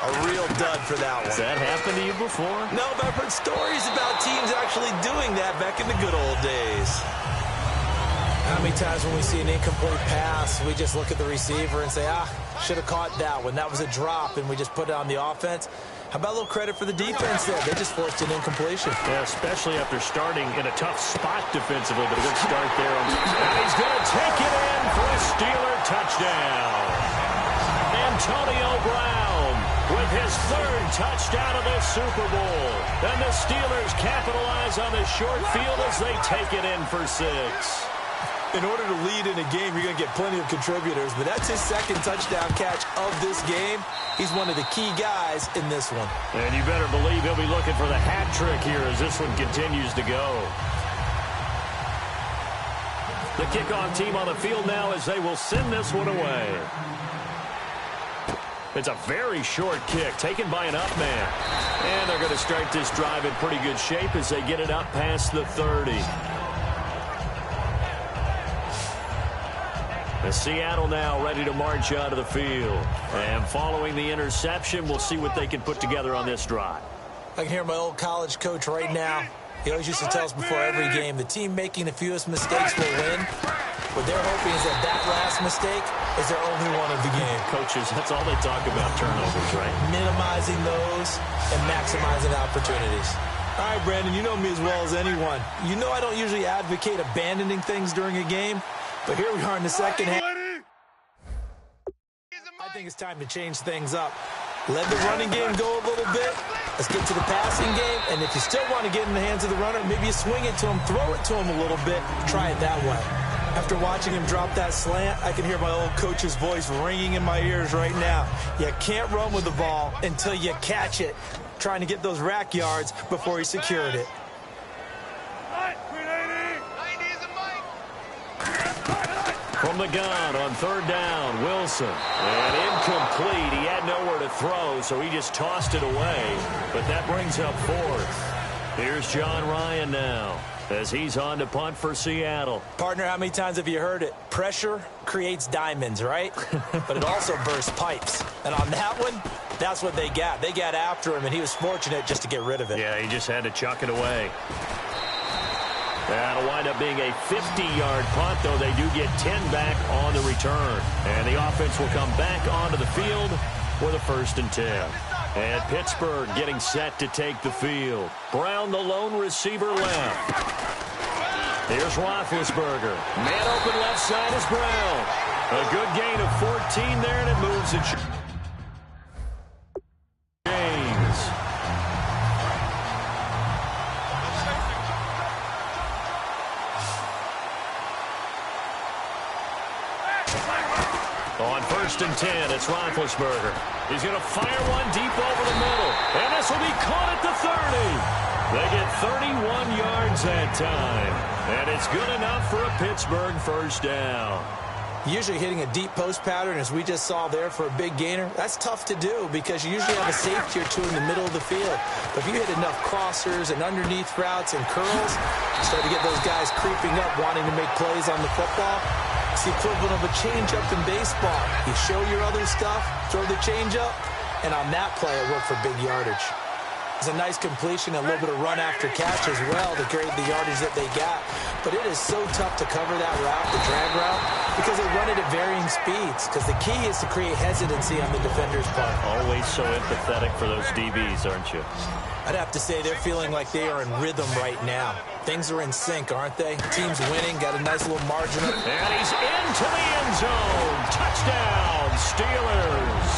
A real dud for that one. Has that happened to you before? No, but I've heard stories about teams actually doing that back in the good old days. How many times when we see an incomplete pass, we just look at the receiver and say, should have caught that one. That was a drop, and we just put it on the offense. How about a little credit for the defense there? They just forced an incompletion. Yeah, especially after starting in a tough spot defensively, but a good start there. And he's going to take it in for a Steeler touchdown. Antonio Brown with his third touchdown of this Super Bowl. And the Steelers capitalize on the short field as they take it in for 6. In order to lead in a game, you're going to get plenty of contributors, but that's his second touchdown catch of this game. He's one of the key guys in this one. And you better believe he'll be looking for the hat trick here as this one continues to go. The kickoff team on the field now as they will send this one away. It's a very short kick taken by an up man. And they're going to start this drive in pretty good shape as they get it up past the 30. And Seattle now ready to march out of the field. And following the interception, we'll see what they can put together on this drive. I can hear my old college coach right now. He always used to tell us before every game, the team making the fewest mistakes will win. What they're hoping is that last mistake is their only one of the game. Coaches, that's all they talk about, turnovers, right? Minimizing those and maximizing opportunities. All right, Brandon, you know me as well as anyone. You know I don't usually advocate abandoning things during a game, but here we are in the second half. I think it's time to change things up. Let the running game go a little bit. Let's get to the passing game. And if you still want to get in the hands of the runner, maybe you swing it to him, throw it to him a little bit. Try it that way. After watching him drop that slant, I can hear my old coach's voice ringing in my ears right now. You can't run with the ball until you catch it. Trying to get those rack yards before he secured it. From the gun on third down, Wilson. And incomplete. He had nowhere to throw, so he just tossed it away. But that brings up 4th. Here's John Ryan now as he's on to punt for Seattle. Partner, how many times have you heard it? Pressure creates diamonds, right? But it also bursts pipes. And on that one, that's what they got. They got after him, and he was fortunate just to get rid of it. Yeah, he just had to chuck it away. That'll wind up being a 50-yard punt, though they do get 10 back on the return. And the offense will come back onto the field for the 1st and 10. And Pittsburgh getting set to take the field. Brown, the lone receiver left. Here's Roethlisberger. Man open left side is Brown. A good gain of 14 there, and it moves it. James. On 1st and 10, it's Roethlisberger. He's going to fire one deep over the middle. And this will be caught at the 30. They get 31 yards that time. And it's good enough for a Pittsburgh 1st down. Usually hitting a deep post pattern, as we just saw there for a big gainer, that's tough to do because you usually have a safety or two in the middle of the field. But if you hit enough crossers and underneath routes and curls, you start to get those guys creeping up, wanting to make plays on the football. It's the equivalent of a changeup in baseball. You show your other stuff, throw the changeup, and on that play, it worked for big yardage. It's a nice completion, a little bit of run after catch as well to create the yardage that they got. But it is so tough to cover that route, the drag route, because they run it at varying speeds. Because the key is to create hesitancy on the defender's part. Always so empathetic for those DBs, aren't you? I'd have to say they're feeling like they are in rhythm right now. Things are in sync, aren't they? Team's winning, got a nice little margin. And he's into the end zone. Touchdown, Steelers.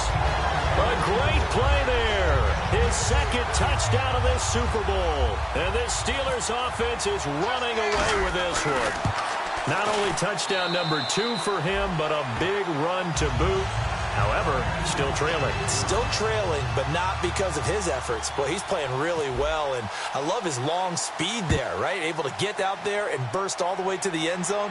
A great play there. His second touchdown of this Super Bowl. And this Steelers offense is running away with this one. Not only touchdown number 2 for him, but a big run to boot. However, still trailing. Still trailing, but not because of his efforts. Boy, he's playing really well, and I love his long speed there, right? Able to get out there and burst all the way to the end zone,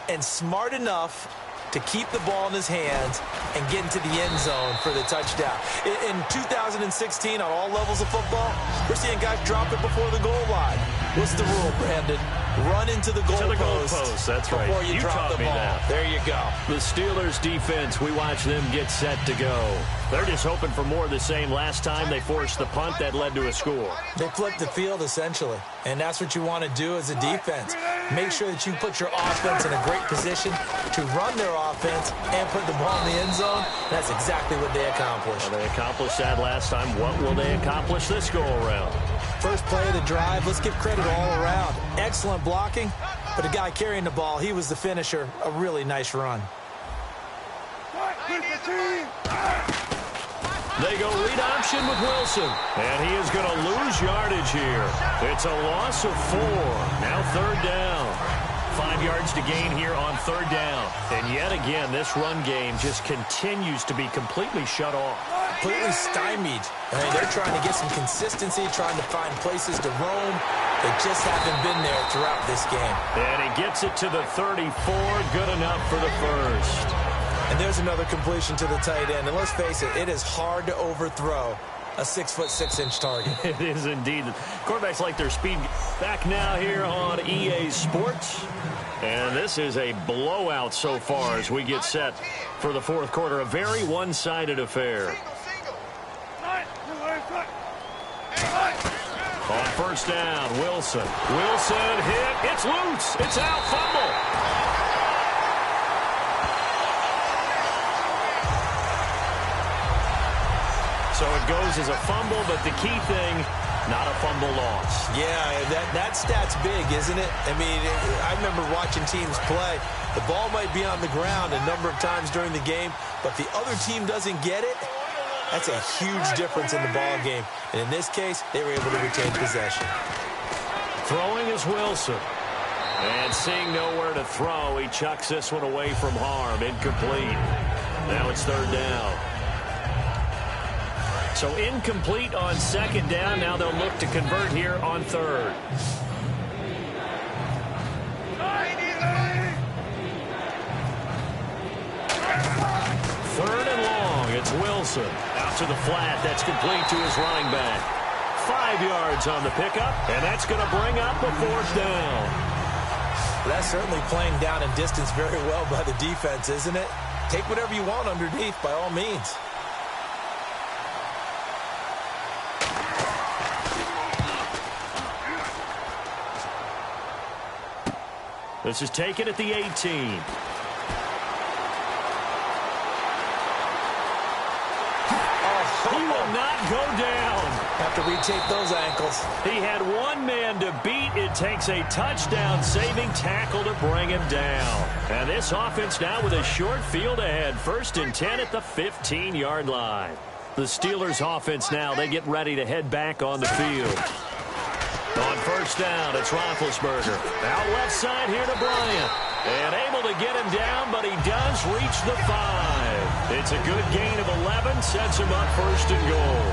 and smart enough to keep the ball in his hands and get into the end zone for the touchdown. In 2016, on all levels of football, we're seeing guys drop it before the goal line. What's the rule, Brandon? Run into the goalpost. That's right. Before you drop the ball. That. There you go. The Steelers defense, we watch them get set to go. They're just hoping for more of the same. Last time they forced the punt that led to a score. They flipped the field, essentially. And that's what you want to do as a defense. Make sure that you put your offense in a great position to run their offense and put the ball in the end zone. That's exactly what they accomplished. Well, they accomplished that last time. What will they accomplish this go-around? First play of the drive, let's give credit all around. Excellent blocking, but the guy carrying the ball, he was the finisher. A really nice run. They go read option with Wilson, and he is going to lose yardage here. It's a loss of 4. Now third down. 5 yards to gain here on third down. And yet again, this run game just continues to be completely shut off. Completely stymied. I mean, they're trying to get some consistency, trying to find places to roam. They just haven't been there throughout this game. And he gets it to the 34. Good enough for the first. And there's another completion to the tight end. And let's face it, it is hard to overthrow a 6'6" target. It is indeed. Quarterbacks like their speed. Back now here on EA Sports. And this is a blowout so far as we get set for the fourth quarter. A very one-sided affair. On first down, Wilson. Wilson hit. It's loose. It's out. Fumble. So it goes as a fumble, but the key thing, not a fumble loss. Yeah, that stat's big, isn't it? I mean, I remember watching teams play. The ball might be on the ground a number of times during the game, but the other team doesn't get it. That's a huge difference in the ball game. And in this case, they were able to retain possession. Throwing is Wilson. And seeing nowhere to throw, he chucks this one away from harm. Incomplete. Now it's third down. So incomplete on second down. Now they'll look to convert here on third. Third and long. It's Wilson. Out to the flat. That's complete to his running back. 5 yards on the pickup, and that's going to bring up a fourth down. That's certainly playing down in distance very well by the defense, isn't it? Take whatever you want underneath, by all means. This is taken at the 18. He will not go down. Have to retake those ankles. He had one man to beat. It takes a touchdown-saving tackle to bring him down. And this offense now with a short field ahead. 1st and 10 at the 15-yard line. The Steelers offense now, they get ready to head back on the field. On first down, it's Roethlisberger. Out left side here to Bryant. And able to get him down, but he does reach the 5. It's a good gain of 11, sets him up 1st and goal.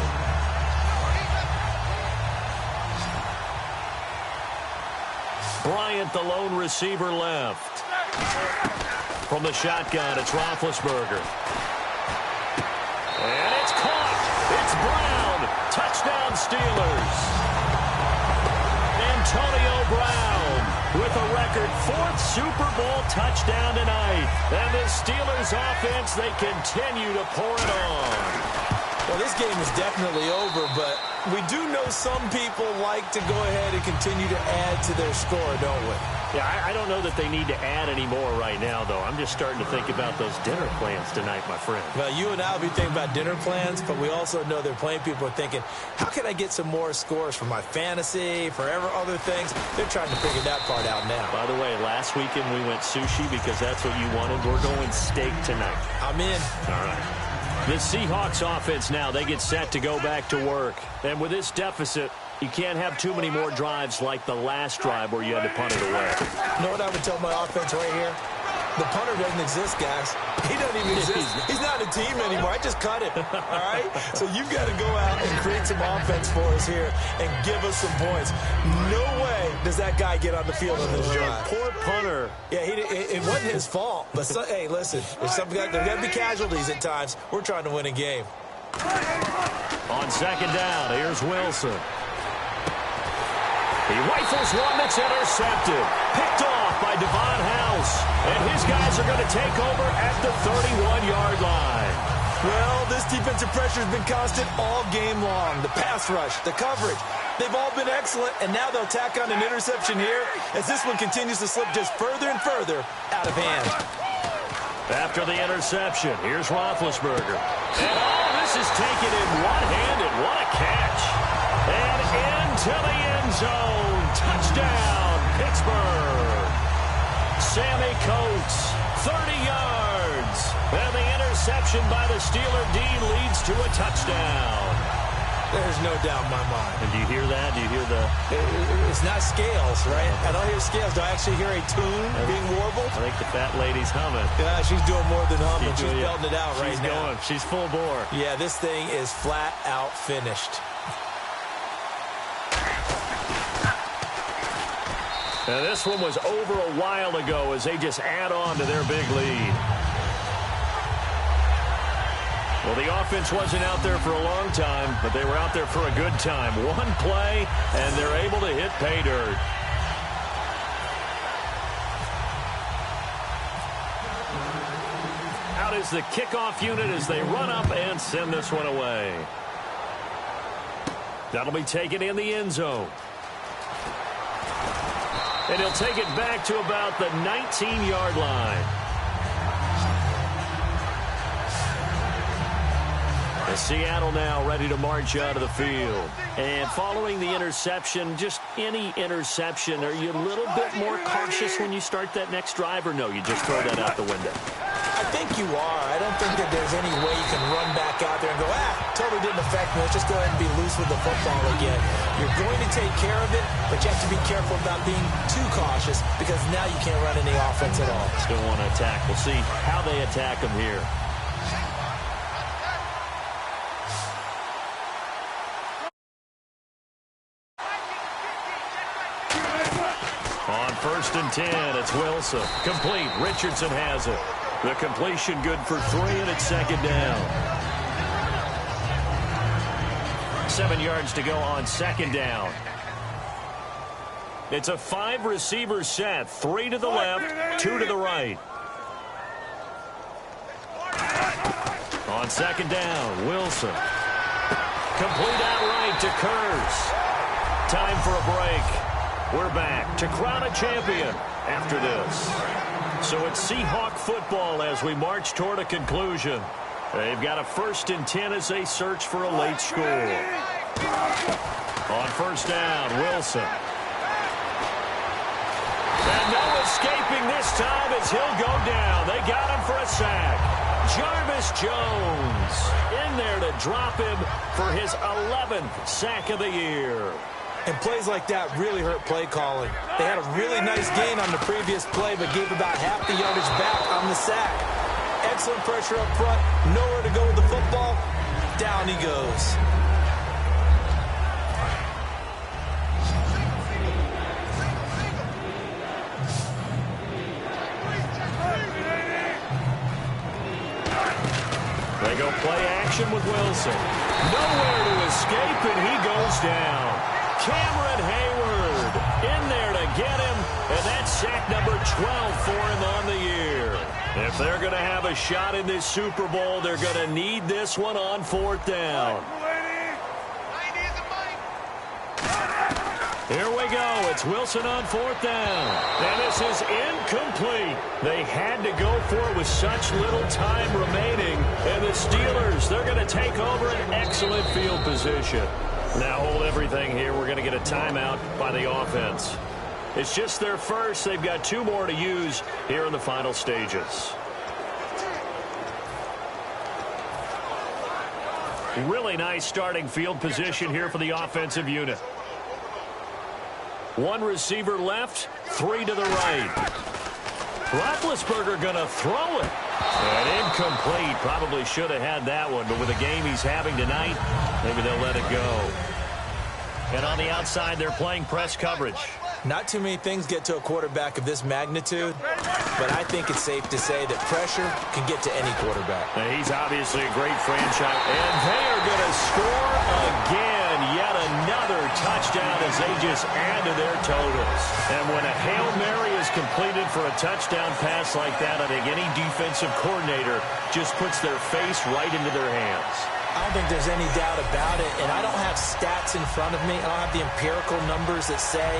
Bryant, the lone receiver left. From the shotgun, it's Roethlisberger. And it's caught. It's Brown. Touchdown, Steelers. Antonio Brown with a record 4th Super Bowl touchdown tonight. And the Steelers offense, they continue to pour it on. Well, this game is definitely over, but we do know some people like to go ahead and continue to add to their score, don't we? Yeah, I don't know that they need to add any more right now, though. I'm just starting to think about those dinner plans tonight, my friend. Well, you and I will be thinking about dinner plans, but we also know they're playing people are thinking, how can I get some more scores for my fantasy, for other things? They're trying to figure that part out now. By the way, last weekend we went sushi because that's what you wanted. We're going steak tonight. I'm in. All right. The Seahawks offense now, they get set to go back to work. And with this deficit, you can't have too many more drives like the last drive where you had to punt it away. You know what I would tell my offense right here? The punter doesn't exist, guys. He doesn't even exist. He's not a team anymore. I just cut him, all right? So you've got to go out and create some offense for us here and give us some points. No way does that guy get on the field on this drive. Poor punter. Yeah, it wasn't his fault. But, hey, listen, there's got to be casualties at times. We're trying to win a game. On second down, here's Wilson. He rifles one that's intercepted. Picked off by Devon House. And his guys are going to take over at the 31-yard line. Well, this defensive pressure has been constant all game long. The pass rush, the coverage, they've all been excellent, and now they'll tack on an interception here as this one continues to slip just further and further out of hand. After the interception, here's Roethlisberger. And this is taken in one-handed. What a catch. And into the end zone. Touchdown, Pittsburgh. Sammy Coates, 30 yards. And the interception by the Steeler D leads to a touchdown. There's no doubt in my mind. And do you hear that? Do you hear the... It's not scales, right? I don't hear scales. Do I actually hear a tune being warbled? I think the fat lady's humming. Yeah, she's doing more than humming. She's belting it out right now. She's going. She's full bore. Yeah, this thing is flat out finished. Now, this one was over a while ago as they just add on to their big lead. Well, the offense wasn't out there for a long time, but they were out there for a good time. One play, and they're able to hit pay dirt. Out is the kickoff unit as they run up and send this one away. That'll be taken in the end zone. And he'll take it back to about the 19-yard line. And Seattle now ready to march out of the field. And following the interception, just any interception, are you a little bit more cautious when you start that next drive, or no, you just throw that out the window? I think you are. I don't think that there's any way you can run back out there and go, totally didn't affect me. Let's just go ahead and be loose with the football again. You're going to take care of it, but you have to be careful about being too cautious because now you can't run any offense at all. Still want to attack. We'll see how they attack them here. On 1st and 10, it's Wilson. Complete. Richardson has it. The completion good for 3, and it's 2nd down. 7 yards to go on 2nd down. It's a 5-receiver set. 3 to the left, 2 to the right. On 2nd down, Wilson. Complete outright to Kurtz. Time for a break. We're back to crown a champion after this. So it's Seahawk football as we march toward a conclusion. They've got a 1st and 10 as they search for a late score. On 1st down, Wilson. And no escaping this time as he'll go down. They got him for a sack. Jarvis Jones in there to drop him for his 11th sack of the year. And plays like that really hurt play calling. They had a really nice gain on the previous play, but gave about half the yardage back on the sack. Excellent pressure up front. Nowhere to go with the football. Down he goes. They go play action with Wilson. Nowhere to escape, and he goes down. Cameron Hayward in there to get him, and that's sack number 12 for him on the year. If they're going to have a shot in this Super Bowl, they're going to need this one on 4th down. Here we go. It's Wilson on 4th down. And this is incomplete. They had to go for it with such little time remaining. And the Steelers, they're going to take over an excellent field position. Now hold everything here. We're going to get a timeout by the offense. It's just their first. They've got 2 more to use here in the final stages. Really nice starting field position here for the offensive unit. 1 receiver left, 3 to the right. Roethlisberger going to throw it. And incomplete. Probably should have had that one, but with the game he's having tonight, maybe they'll let it go. And on the outside, they're playing press coverage. Not too many things get to a quarterback of this magnitude, but I think it's safe to say that pressure can get to any quarterback. And he's obviously a great franchise. And they are going to score again. Yet another touchdown to as they just add to their totals. And when a Hail Mary is completed for a touchdown pass like that, I think any defensive coordinator just puts their face right into their hands. I don't think there's any doubt about it, and I don't have stats in front of me. I don't have the empirical numbers that say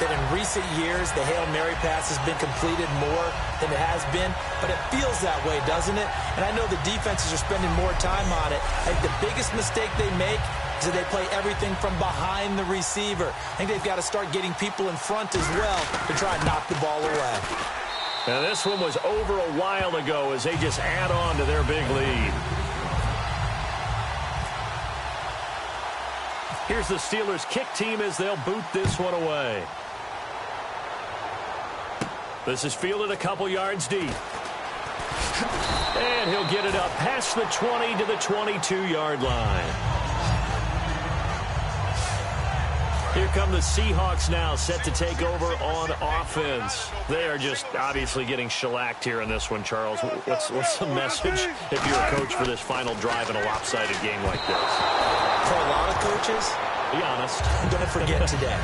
that in recent years the Hail Mary pass has been completed more than it has been, but it feels that way, doesn't it? And I know the defenses are spending more time on it. I think the biggest mistake they make is that they play everything from behind the receiver. I think they've got to start getting people in front as well to try and knock the ball away. Now this one was over a while ago as they just add on to their big lead. Here's the Steelers' kick team as they'll boot this one away. This is fielded a couple yards deep. And he'll get it up past the 20 to the 22-yard line. Here come the Seahawks now, set to take over on offense. They are just obviously getting shellacked here in this one, Charles. What's the message if you're a coach for this final drive in a lopsided game like this? For a lot of coaches, be honest. Don't forget today.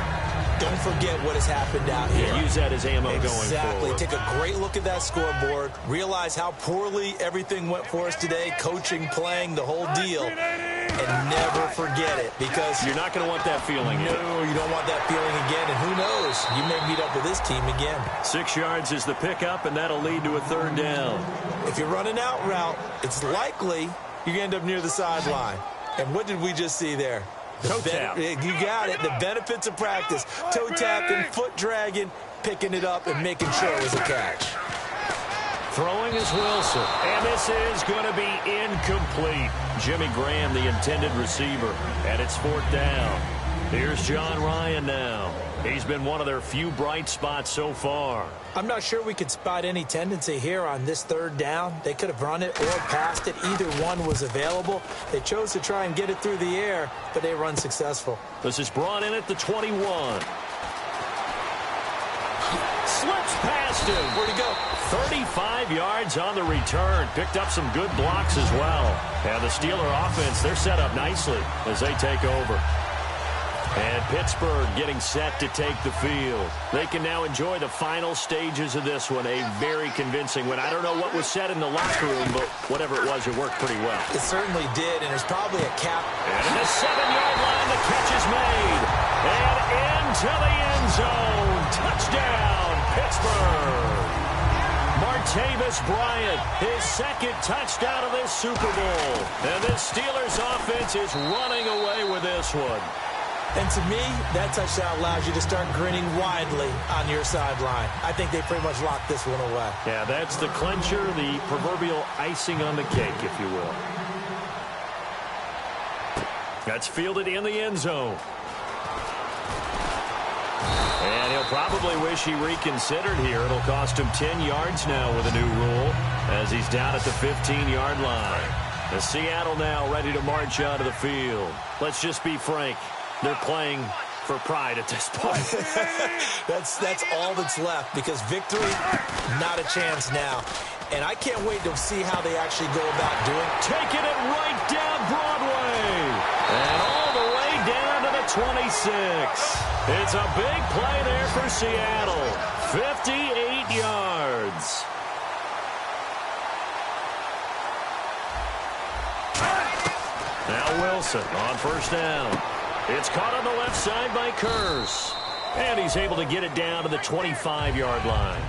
Don't forget what has happened out here. Use that as ammo going forward. Exactly. Take a great look at that scoreboard. Realize how poorly everything went for us today. Coaching, playing, the whole deal. And never forget it, because you're not going to want that feeling. No, you don't want that feeling again. And who knows? You may meet up with this team again. 6 yards is the pickup, and that'll lead to a third down. If you run an out route, it's likely you're going to end up near the sideline. And what did we just see there? Toe tap. You got it. The benefits of practice. Toe tapping, foot dragging, picking it up, and making sure it was a catch. Throwing is Wilson. And this is going to be incomplete. Jimmy Graham, the intended receiver. And it's fourth down. Here's John Ryan now. He's been one of their few bright spots so far. I'm not sure we could spot any tendency here on this third down. They could have run it or passed it. Either one was available. They chose to try and get it through the air, but they were unsuccessful. This is brought in at the 21. Slips past him. Where'd he go? 35 yards on the return. Picked up some good blocks as well. And the Steeler offense, they're set up nicely as they take over. And Pittsburgh getting set to take the field. They can now enjoy the final stages of this one. A very convincing win. I don't know what was said in the locker room, but whatever it was, it worked pretty well. It certainly did, and there's probably a cap. And in the 7-yard line, the catch is made. And into the end zone. Touchdown, Pittsburgh. Martavis Bryant, his second touchdown of this Super Bowl. And this Steelers offense is running away with this one. And to me, that touchdown allows you to start grinning widely on your sideline. I think they pretty much locked this one away. Yeah, that's the clincher, the proverbial icing on the cake, if you will. That's fielded in the end zone. And he'll probably wish he reconsidered here. It'll cost him 10 yards now with a new rule as he's down at the 15-yard line. And Seattle now ready to march out of the field. Let's just be frank. They're playing for pride at this point. That's all that's left, because victory, not a chance now. And I can't wait to see how they actually go about doing it. Taking it right down Broadway. And all the way down to the 26. It's a big play there for Seattle. 58 yards. Now Wilson on first down. It's caught on the left side by Kurz. And he's able to get it down to the 25-yard line.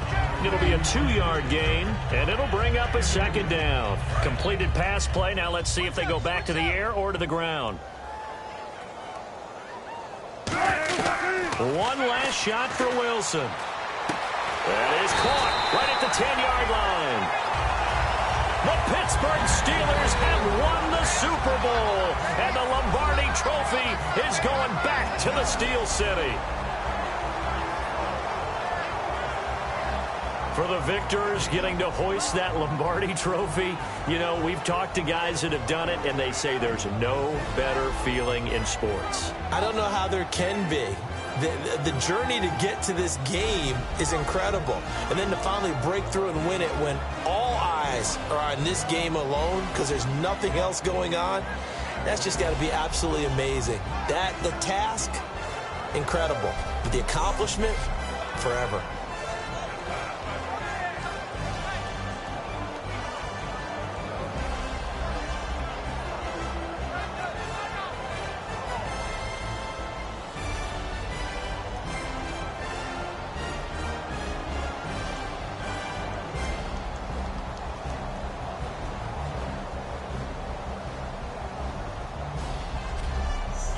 It'll be a 2-yard gain, and it'll bring up a second down. Completed pass play. Now let's see if they go back to the air or to the ground. One last shot for Wilson. That is caught right at the 10-yard line. The Pittsburgh Steelers have won the Super Bowl, and the Lombardi Trophy is going back to the Steel City. For the victors getting to hoist that Lombardi Trophy, you know, we've talked to guys that have done it, and they say there's no better feeling in sports. I don't know how there can be. The journey to get to this game is incredible. And then to finally break through and win it when all eyes are on this game alone because there's nothing else going on, that's just got to be absolutely amazing. The task incredible. But the accomplishment, forever.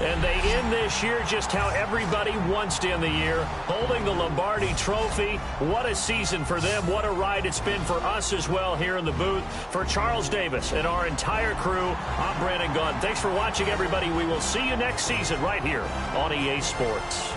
And they end this year just how everybody wants to end the year, holding the Lombardi Trophy. What a season for them. What a ride it's been for us as well here in the booth. For Charles Davis and our entire crew, I'm Brandon Gunn. Thanks for watching, everybody. We will see you next season right here on EA Sports.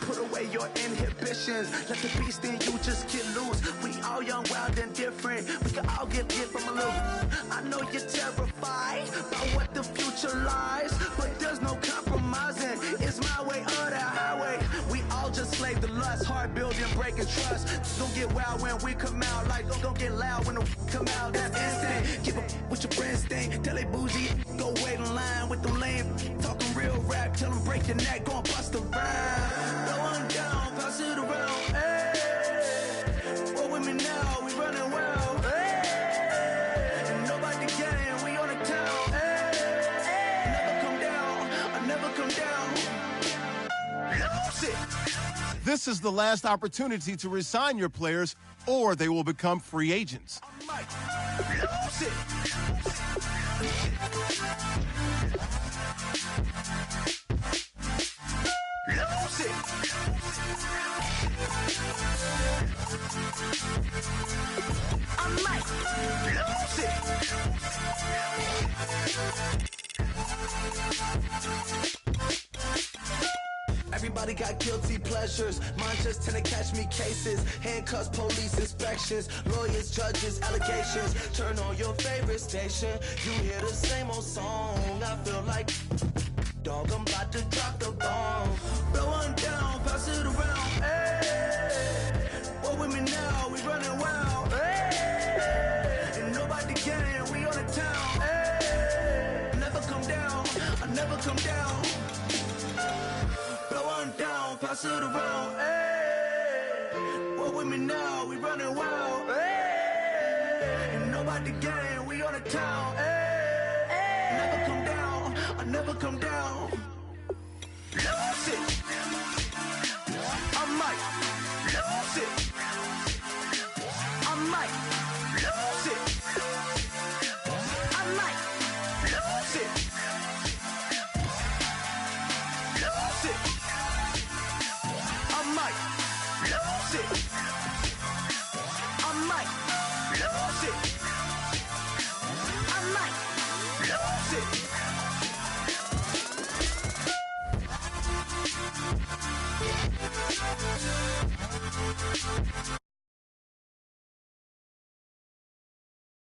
Put away your inhibitions. Let the beast in you just get loose. We all young, wild, and different. We can all get hit from a little. I know you're terrified about what the future lies, but there's no compromising. It's my way or the highway. We all just slave to lust, heart building, breaking trust. Don't get wild when we come out. Like don't get loud when the come out. That's instant. Give up with your friends thing. Tell they bougie, go wait in line with them lame. Talking real rap, tell them break your neck, go and bust a rhyme. Going down, pass it around, hey. Roll with me now, we running wild, hey. And nobody gang, we on the town, hey. Never come down, I never come down. Lose it. This is the last opportunity to resign your players, or they will become free agents. Lose it. Lose it. I might lose it. Everybody got guilty pleasures. Mine just tend to catch me cases. Handcuffs, police inspections, lawyers, judges, allegations. Turn on your favorite station. You hear the same old song. I feel like dog, I'm about to drop the bomb. Blow one down, pass it around. Hey, what with me now? We running wild. Hey, and nobody gang, we on the town. Hey, never come down, I never come down. Blow one down, pass it around. Hey, what with me now? We running wild. Hey, and nobody gang, we on the town. Hey, never come down, I never come down. Lose it. I might lose it. I might lose it.